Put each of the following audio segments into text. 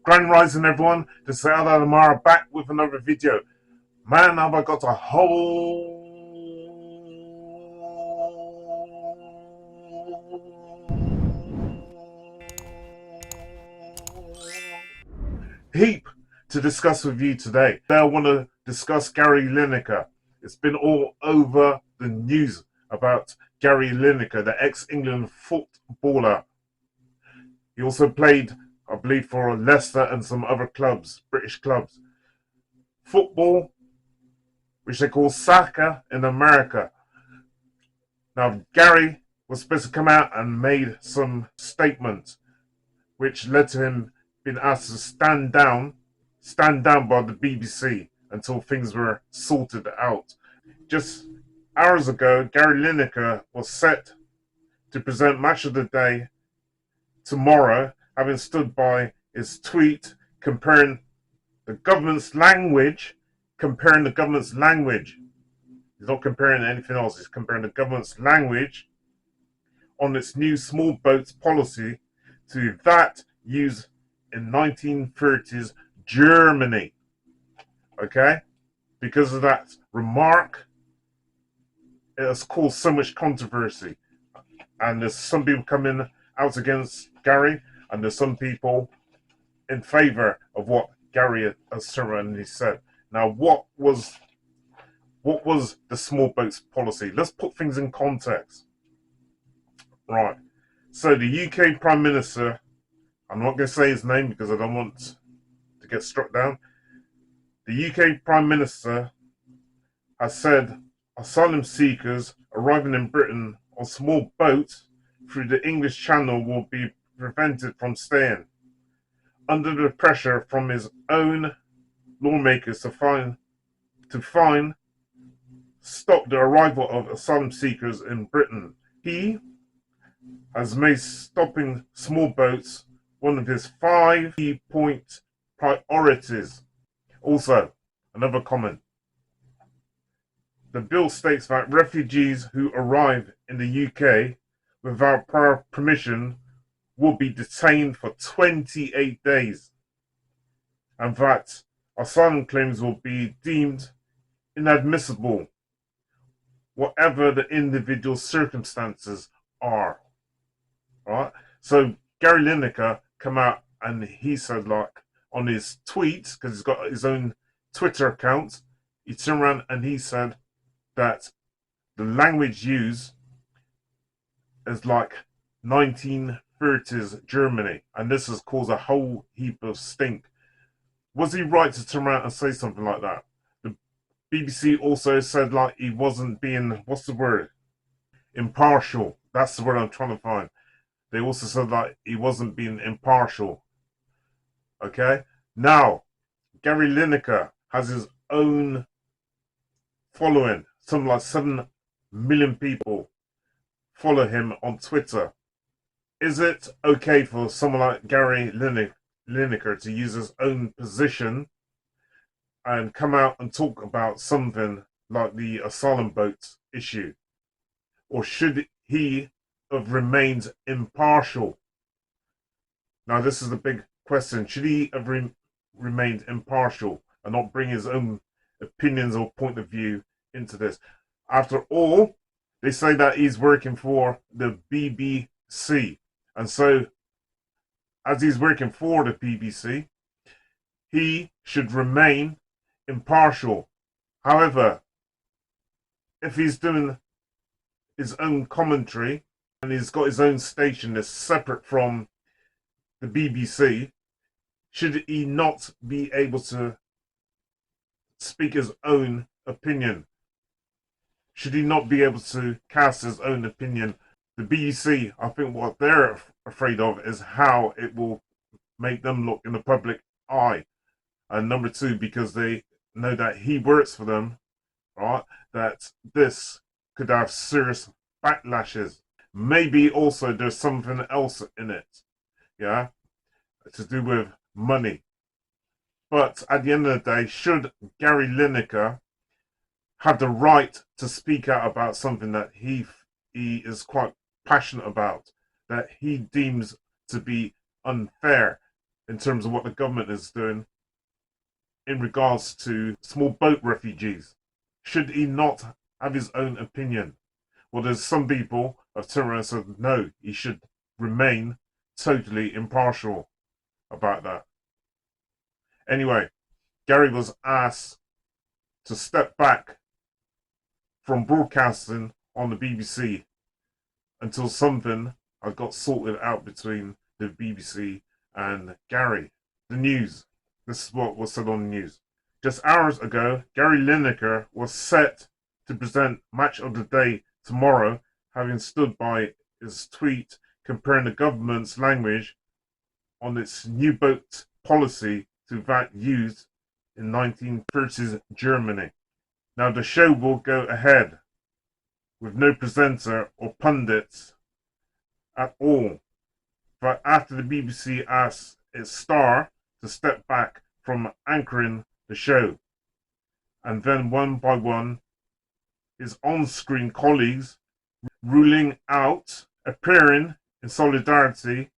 Grand Rising, everyone. This is Eldad Amara back with another video. Man, have I got a whole heap to discuss with you today. I want to discuss Gary Lineker. It's been all over the news about Gary Lineker, the ex-England footballer. He also played, I believe, for Leicester and some other clubs, British clubs. Football, which they call soccer in America. Now, Gary was supposed to come out and made some statements, which led to him being asked to stand down by the BBC until things were sorted out. Just hours ago, Gary Lineker was set to present Match of the Day tomorrow, having stood by his tweet comparing the government's language. He's not comparing anything else. He's comparing the government's language on its new small boats policy to that used in 1930s Germany. Okay? Because of that remark, it has caused so much controversy. And there's some people coming out against Gary, and there's some people in favor of what Gary has certainly said. Now, what was the small boats policy? Let's put things in context. Right. So the UK Prime Minister, I'm not going to say his name because I don't want to get struck down. The UK Prime Minister has said asylum seekers arriving in Britain on small boats through the English Channel will be prevented from staying. Under the pressure from his own lawmakers to stop the arrival of asylum seekers in Britain. He has made stopping small boats one of his 5 key point priorities. Also, another comment. The bill states that refugees who arrive in the UK without prior permission will be detained for 28 days, and that asylum claims will be deemed inadmissible, whatever the individual circumstances are. Right? So Gary Lineker come out and he said, like, on his tweet, because he's got his own Twitter account, he turned around and he said that the language used is like 1930s Germany, and this has caused a whole heap of stink. Was he right to turn around and say something like that? The BBC also said, like, he wasn't being, what's the word? Impartial. That's the word I'm trying to find. They also said that he wasn't being impartial. Okay? Now, Gary Lineker has his own following. Something like 7 million people follow him on Twitter. Is it okay for someone like Gary Lineker to use his own position and come out and talk about something like the asylum boat issue? Or should he have remained impartial? Now, this is the big question. Should he have remained impartial and not bring his own opinions or point of view into this? After all, they say that he's working for the BBC. And so, as he's working for the BBC, he should remain impartial. However, if he's doing his own commentary and he's got his own station that's separate from the BBC, should he not be able to speak his own opinion? Should he not be able to cast his own opinion? The BBC, I think what they're afraid of is how it will make them look in the public eye. And number two, because they know that he works for them, right, that this could have serious backlashes. Maybe also there's something else in it, yeah, to do with money. But at the end of the day, should Gary Lineker have the right to speak out about something that he is quite passionate about, that he deems to be unfair? in terms of what the government is doing in regards to small boat refugees? Should he not have his own opinion? Well, there's some people have turned around and said, no, he should remain totally impartial about that. Anyway, Gary was asked to step back from broadcasting on the BBC until something had got sorted out between the BBC and Gary. The news. This is what was said on the news. Just hours ago, Gary Lineker was set to present Match of the Day tomorrow, having stood by his tweet comparing the government's language on its new boat policy to that used in 1930s Germany. Now the show will go ahead with no presenter or pundits at all, but after the BBC asked its star to step back from anchoring the show, and then one by one his on-screen colleagues ruling out appearing in solidarity.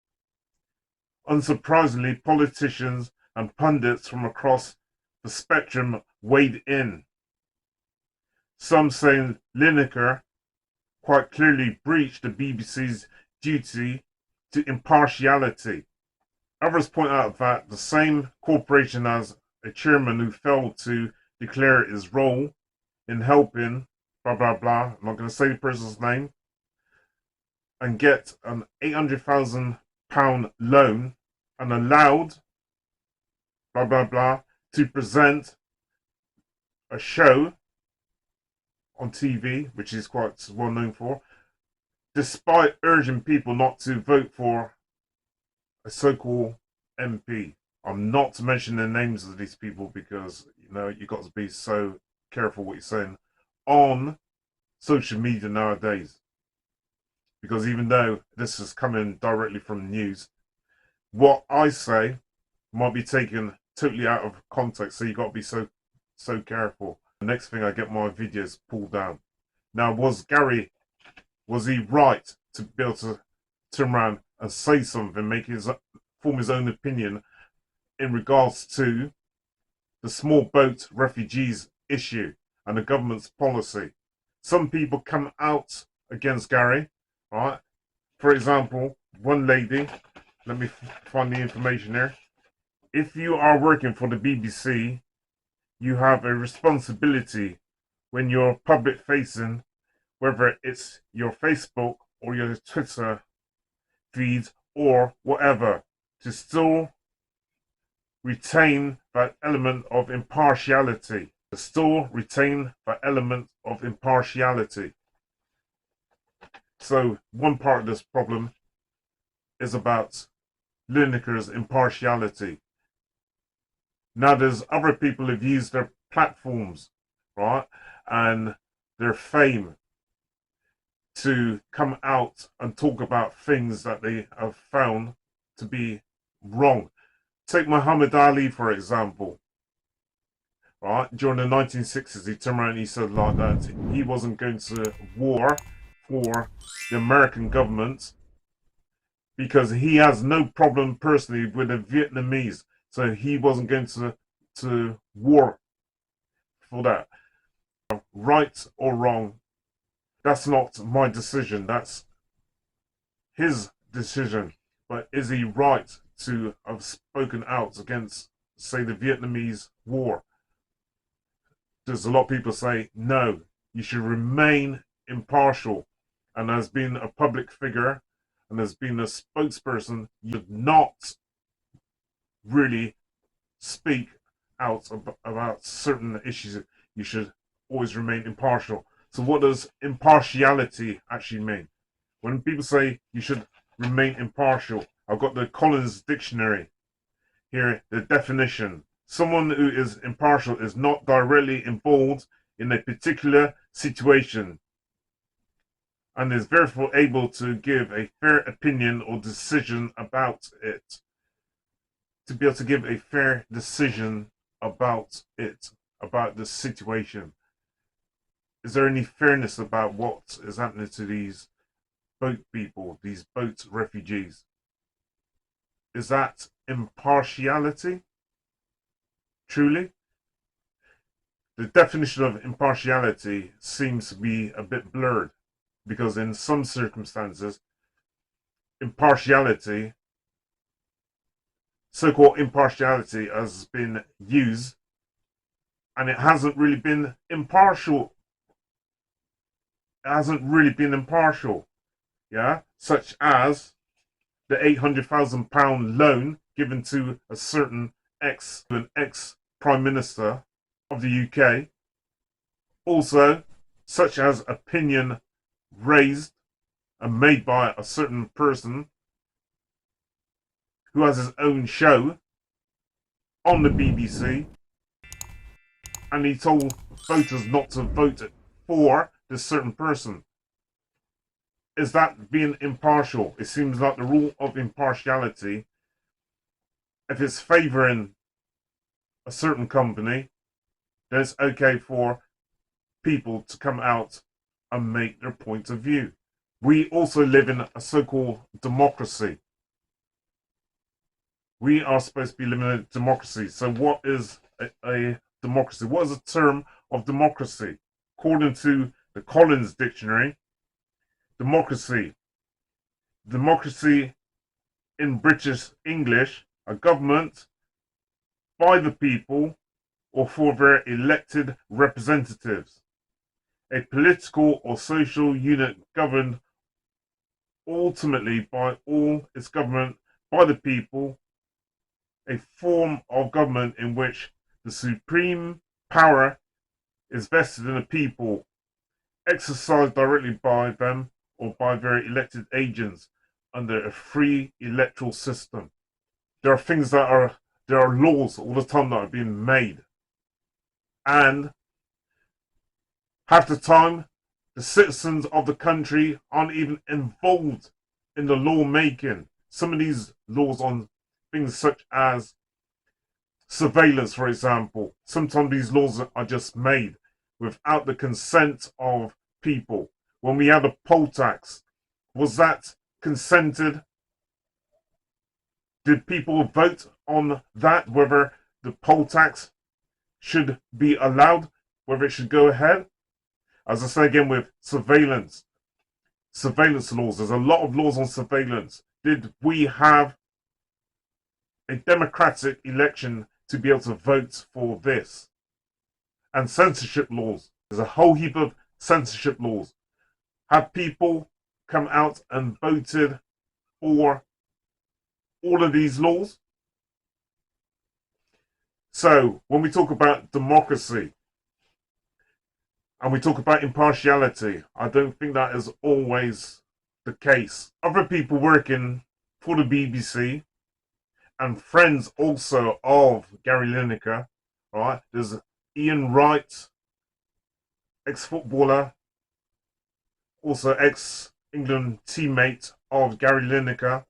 Unsurprisingly, politicians and pundits from across the spectrum weighed in. Some saying Lineker quite clearly breached the BBC's duty to impartiality. Others point out that the same corporation as a chairman who failed to declare his role in helping blah blah blah, I'm not going to say the person's name, and get an £800,000 loan and allowed blah blah blah to present a show on TV, which he's quite well known for, despite urging people not to vote for a so-called MP. I'm not to mention the names of these people because, you know, you've got to be so careful what you're saying on social media nowadays. Because even though this is coming directly from the news, what I say might be taken totally out of context, so you've got to be so careful. The next thing, I get my videos pulled down. Now, was he right to be able to turn around and say something, form his own opinion in regards to the small boat refugees issue and the government's policy? Some people come out against Gary, right? For example, one lady, let me find the information here. If you are working for the BBC, you have a responsibility when you're public facing, whether it's your Facebook or your Twitter feed or whatever, to still retain that element of impartiality. So one part of this problem is about Lineker's impartiality. Now there's other people who've used their platforms, right, and their fame to come out and talk about things that they have found to be wrong. Take Muhammad Ali, for example. Right, during the 1960s, he turned around and he said like that he wasn't going to war for the American government because he has no problem personally with the Vietnamese. So he wasn't going to war for that. Right or wrong, that's not my decision. That's his decision. But is he right to have spoken out against, say, the Vietnamese war? There's a lot of people say, no, you should remain impartial. And as being a public figure and as being a spokesperson, you should not really speak out about certain issues. You should always remain impartial. So what does impartiality actually mean? When people say you should remain impartial, I've got the Collins Dictionary here, the definition. Someone who is impartial is not directly involved in a particular situation and is therefore able to give a fair opinion or decision about it. To be able to give a fair decision about it, about the situation. Is there any fairness about what is happening to these boat people, these boat refugees? Is that impartiality? Truly? The definition of impartiality seems to be a bit blurred, because in some circumstances, impartiality, so-called impartiality, has been used and it hasn't really been impartial. It hasn't really been impartial, yeah? Such as the £800,000 loan given to a certain ex-Prime Minister of the UK. Also, such as opinion raised and made by a certain person who has his own show on the BBC, and he told voters not to vote for this certain person. Is that being impartial? It seems like the rule of impartiality, if it's favouring a certain company, then it's okay for people to come out and make their point of view. We also live in a so-called democracy. We are supposed to be living in a democracy. So what is a democracy? What is a term of democracy? According to the Collins Dictionary, democracy in British English, a government by the people or for their elected representatives, a political or social unit governed ultimately by all its government by the people, a form of government in which the supreme power is vested in the people, exercised directly by them or by their elected agents under a free electoral system. There are laws all the time that are being made, and half the time the citizens of the country aren't even involved in the lawmaking. Some of these laws on things such as surveillance, for example, sometimes these laws are just made without the consent of people. When we had a poll tax, was that consented? Did people vote on that, whether the poll tax should be allowed, whether it should go ahead? As I say again, with surveillance laws, there's a lot of laws on surveillance. Did we have a democratic election to be able to vote for this? And censorship laws. There's a whole heap of censorship laws. Have people come out and voted for all of these laws? So when we talk about democracy and we talk about impartiality, I don't think that is always the case. Other people working for the BBC and friends also of Gary Lineker, right? There's Ian Wright, ex-footballer, also ex-England teammate of Gary Lineker,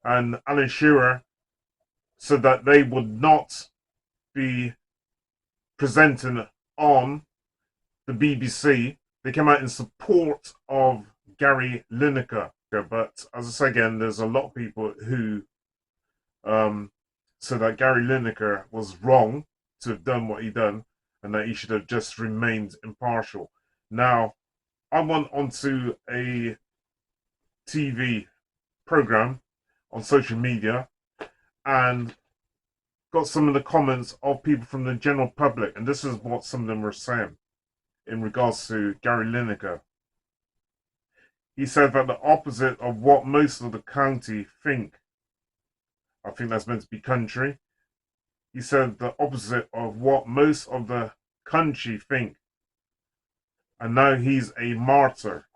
and Alan Shearer said that they would not be presenting on the BBC. They came out in support of Gary Lineker. But as I say again, there's a lot of people who said that Gary Lineker was wrong to have done what he done and that he should have just remained impartial. Now, I went onto a TV program on social media and got some of the comments of people from the general public, and this is what some of them were saying in regards to Gary Lineker. He said that the opposite of what most of the county think, I think that's meant to be country. He said the opposite of what most of the country think. And now he's a martyr.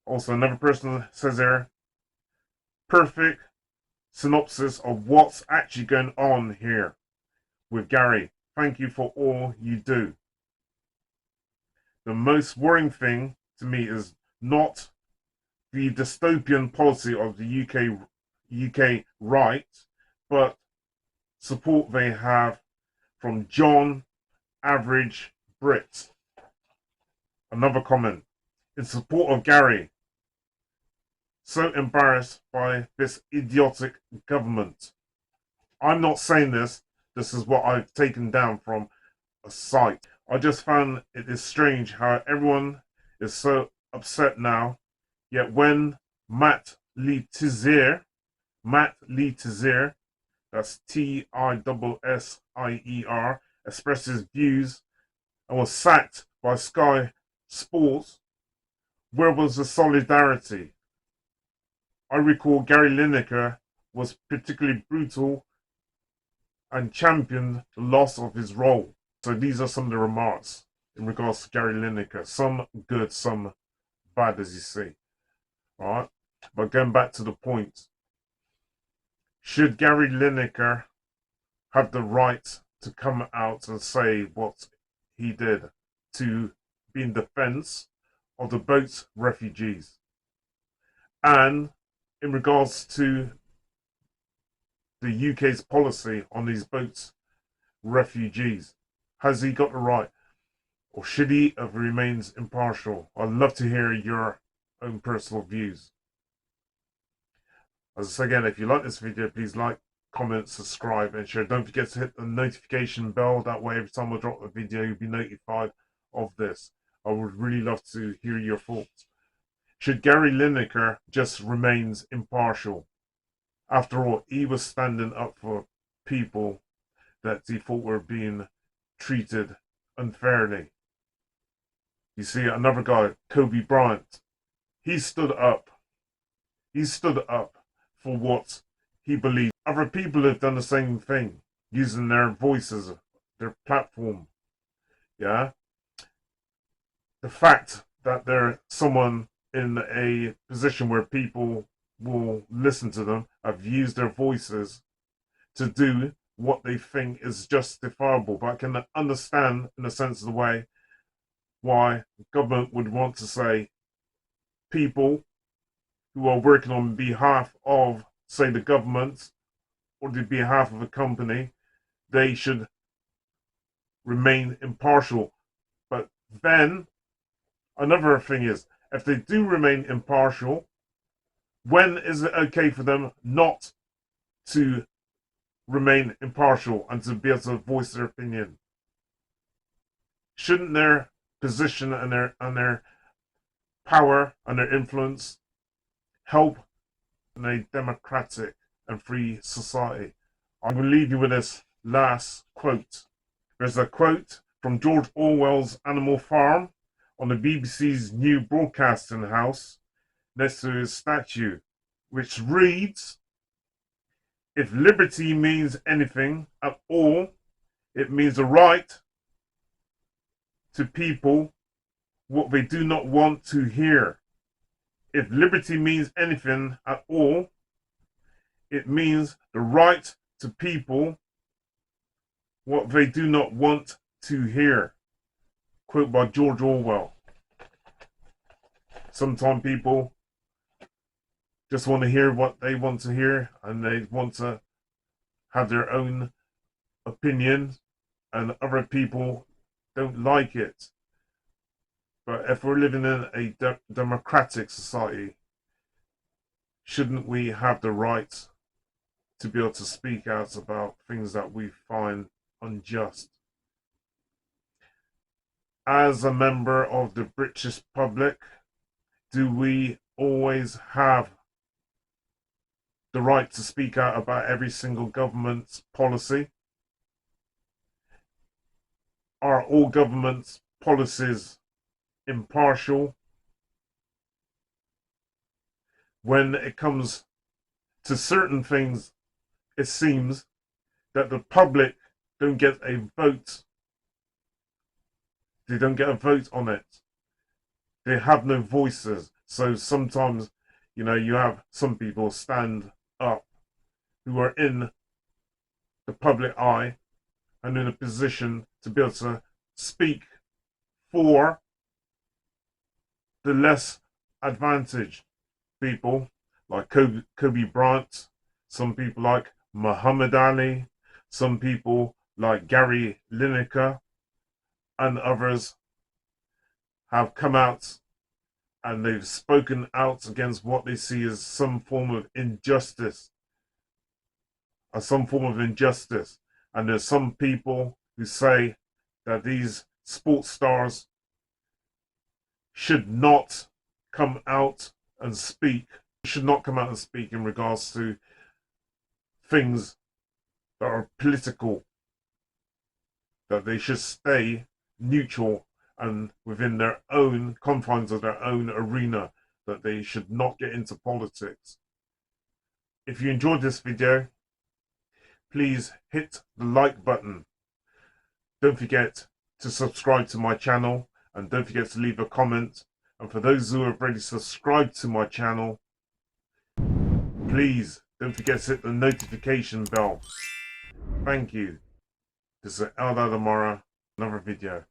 Also, another person says there, perfect synopsis of what's actually going on here with Gary. Thank you for all you do. The most worrying thing to me is not the dystopian policy of the UK right, but support they have from John Average Brit. Another comment. In support of Gary. So embarrassed by this idiotic government. I'm not saying this. This is what I've taken down from a site. I just found it is strange how everyone is so upset now. Yet when Matt Leitizier, that's Tissier, expressed his views and was sacked by Sky Sports, where was the solidarity? I recall Gary Lineker was particularly brutal and championed the loss of his role. So these are some of the remarks in regards to Gary Lineker. Some good, some bad, as you see. All right? But going back to the point, should Gary Lineker have the right to come out and say what he did to be in defense of the boat's refugees? And in regards to the UK's policy on these boats' refugees, has he got the right? Or should he have remained impartial? I'd love to hear your own personal views. As I say again, if you like this video, please like, comment, subscribe, and share. Don't forget to hit the notification bell. That way, every time I drop a video, you'll be notified of this. I would really love to hear your thoughts. Should Gary Lineker just remain impartial? After all, he was standing up for people that he thought were being treated unfairly. You see, another guy, Kobe Bryant, he stood up. He stood up for what he believed. Other people have done the same thing, using their voices, their platform. Yeah? The fact that they're someone in a position where people will listen to them, have used their voices to do what they think is justifiable. But I can understand, in a sense of the way, why government would want to say people who are working on behalf of, say, the government or the behalf of a company, they should remain impartial. But then, another thing is, if they do remain impartial, when is it okay for them not to remain impartial and to be able to voice their opinion? Shouldn't their position and their power and their influence help in a democratic and free society? I will leave you with this last quote. There's a quote from George Orwell's Animal Farm on the BBC's new broadcasting house next to his statue, which reads, "If liberty means anything at all, it means the right to people what they do not want to hear. If liberty means anything at all, it means the right to people what they do not want to hear." Quote by George Orwell. Sometimes people just want to hear what they want to hear, and they want to have their own opinion, and other people don't like it. But if we're living in a democratic society, shouldn't we have the right to be able to speak out about things that we find unjust? As a member of the British public, do we always have the right to speak out about every single government's policy? Are all government's policies impartial? When it comes to certain things, it seems that the public don't get a vote. They don't get a vote on it. They have no voices. So sometimes, you have some people stand up who are in the public eye and in a position to be able to speak for the less advantaged people, like Kobe Bryant, some people like Muhammad Ali, some people like Gary Lineker, and others have come out and they've spoken out against what they see as some form of injustice. as some form of injustice. And there's some people who say that these sports stars should not come out and speak, in regards to things that are political, that they should stay neutral and within their own confines of their own arena, that they should not get into politics. If you enjoyed this video, please hit the like button. Don't forget to subscribe to my channel, and don't forget to leave a comment. And for those who have already subscribed to my channel, please don't forget to hit the notification bell. Thank you. This is Eldad Amara, another video.